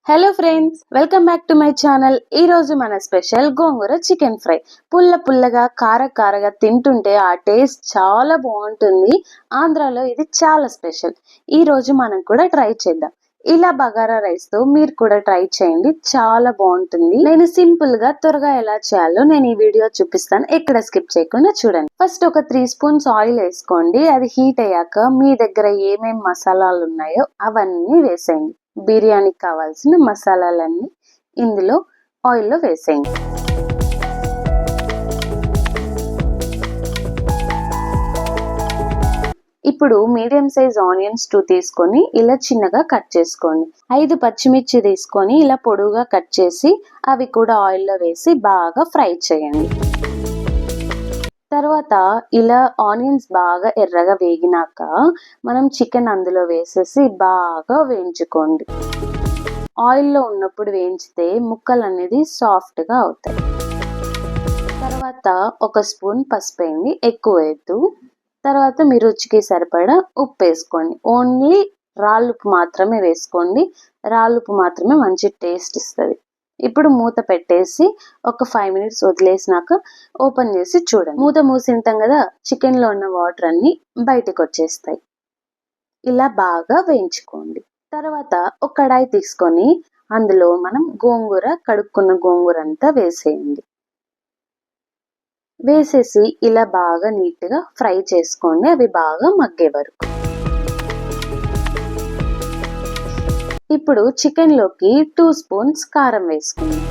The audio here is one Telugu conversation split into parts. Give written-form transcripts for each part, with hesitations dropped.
Hello friends, welcome back to my channel. ఈ రోజు మన స్పెషల్ గోంగూర చికెన్ ఫ్రై. పుల్లగా కారగా తింటుంటే ఆ టేస్ట్ చాలా బాగుంటుంది. ఆంధ్రాలో ఇది చాలా స్పెషల్. ఈ రోజు మనం కూడా ట్రై చేద్దాం. ఇలా బగారా రైస్ తో మీరు కూడా ట్రై చేయండి, చాలా బాగుంటుంది. నేను సింపుల్ గా త్వరగా ఎలా చేయాలో నేను ఈ వీడియో చూపిస్తాను, ఎక్కడ స్కిప్ చేయకుండా చూడండి. ఫస్ట్ ఒక 3 స్పూన్స్ ఆయిల్ వేసుకోండి. అది హీట్ అయ్యాక మీ దగ్గర ఏమేం మసాలాలు ఉన్నాయో అవన్నీ వేసేయండి. బిర్యానీకి కావాల్సిన మసాలాలన్నీ ఇందులో ఆయిల్లో వేసేయండి. ఇప్పుడు మీడియం సైజ్ ఆనియన్స్ 2 తీసుకొని ఇలా చిన్నగా కట్ చేసుకోండి. 5 పచ్చిమిర్చి తీసుకొని ఇలా పొడువుగా కట్ చేసి అవి కూడా ఆయిల్లో వేసి బాగా ఫ్రై చేయండి. తర్వాత ఇలా ఆనియన్స్ బాగా ఎర్రగా వేగినాక మనం చికెన్ అందులో వేసేసి బాగా వేయించుకోండి. ఆయిల్లో ఉన్నప్పుడు వేయించితే ముక్కలు అనేది సాఫ్ట్గా అవుతాయి. తర్వాత ఒక స్పూన్ పసుపు వేయండి, ఎక్కువ వేయద్దు. తర్వాత మీ రుచికి సరిపడా ఉప్పు వేసుకోండి. ఓన్లీ రాళ్ళుప్పు మాత్రమే వేసుకోండి. రాళ్ళుప్పు మాత్రమే మంచి టేస్ట్ ఇస్తుంది. ఇప్పుడు మూత పెట్టేసి ఒక 5 మినిట్స్ వదిలేసినాక ఓపెన్ చేసి చూడండి. మూత మూసింటాం కదా, చికెన్లో ఉన్న వాటర్ అన్ని బయటకు వచ్చేస్తాయి. ఇలా బాగా వేయించుకోండి. తర్వాత ఒక కడాయి తీసుకొని అందులో మనం కడుక్కున్న గోంగూర అంతా వేసేయండి. వేసేసి ఇలా బాగా నీట్గా ఫ్రై చేసుకోండి, అవి బాగా మగ్గే వరకు. ఇప్పుడు చికెన్లోకి 2 స్పూన్స్ కారం వేసుకుందాం.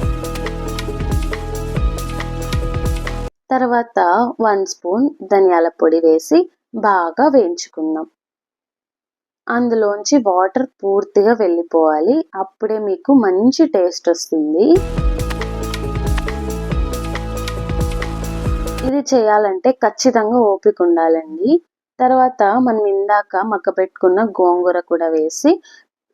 తర్వాత 1 స్పూన్ ధనియాల పొడి వేసి బాగా వేయించుకుందాం. అందులోంచి వాటర్ పూర్తిగా వెళ్ళిపోవాలి, అప్పుడే మీకు మంచి టేస్ట్ వస్తుంది. ఇది చేయాలంటే ఖచ్చితంగా ఓపిక ఉండాలండి. తర్వాత మనం ఇందాక మగ్గపెట్టుకున్న గోంగూర కూడా వేసి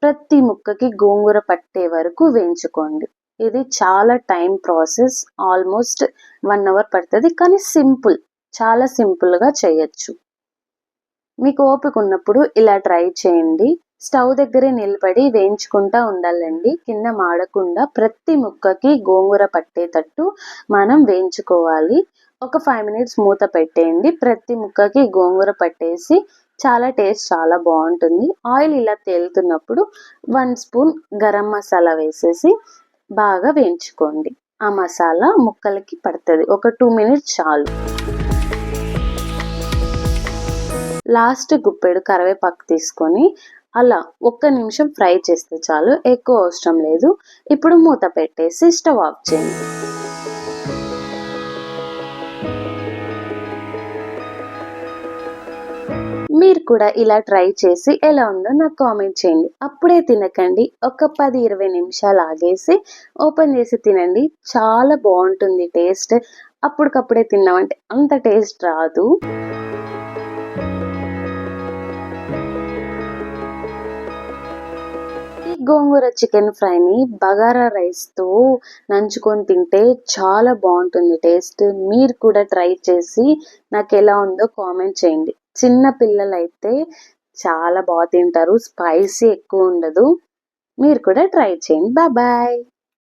ప్రతి ముక్కకి గోంగూర పట్టే వరకు వేయించుకోండి. ఇది చాలా టైం ప్రాసెస్, ఆల్మోస్ట్ 1 అవర్ పడుతుంది, కానీ చాలా సింపుల్గా చేయొచ్చు. మీకు ఓపిక ఉన్నప్పుడు ఇలా ట్రై చేయండి. స్టవ్ దగ్గరే నిలబడి వేయించుకుంటా ఉండాలండి, కింద మాడకుండా ప్రతి ముక్కకి గోంగూర పట్టేటట్టు మనం వేయించుకోవాలి. ఒక 5 మినిట్స్ మూత పెట్టేయండి. ప్రతి ముక్కకి గోంగూర పట్టేసి చాలా బాగుంటుంది. ఆయిల్ ఇలా తేలుతున్నప్పుడు 1 స్పూన్ గరం మసాలా వేసేసి బాగా వేయించుకోండి. ఆ మసాలా ముక్కలకి పడుతుంది. ఒక 2 మినిట్స్ చాలు. లాస్ట్ గుప్పెడు కరివేపాకు తీసుకొని అలా 1 నిమిషం ఫ్రై చేస్తే చాలు, ఎక్కువ అవసరం లేదు. ఇప్పుడు మూత పెట్టేసి స్టవ్ ఆఫ్ చేయండి. మీరు కూడా ఇలా ట్రై చేసి ఎలా ఉందో నాకు కామెంట్ చేయండి. అప్పుడే తినకండి, ఒక 10-20 నిమిషాలు ఆగేసి ఓపెన్ చేసి తినండి, చాలా బాగుంటుంది టేస్ట్. అప్పటికప్పుడే తిన్నామంటే అంత టేస్ట్ రాదు. ఈ గోంగూర చికెన్ ఫ్రైని బగారా రైస్తో నంచుకొని తింటే చాలా బాగుంటుంది టేస్ట్. మీరు కూడా ట్రై చేసి నాకు ఎలా ఉందో కామెంట్ చేయండి. చిన్న పిల్లలైతే చాలా బాగా తింటారు, స్పైసీ ఎక్కువ ఉండదు. మీరు కూడా ట్రై చేయండి. బాయ్.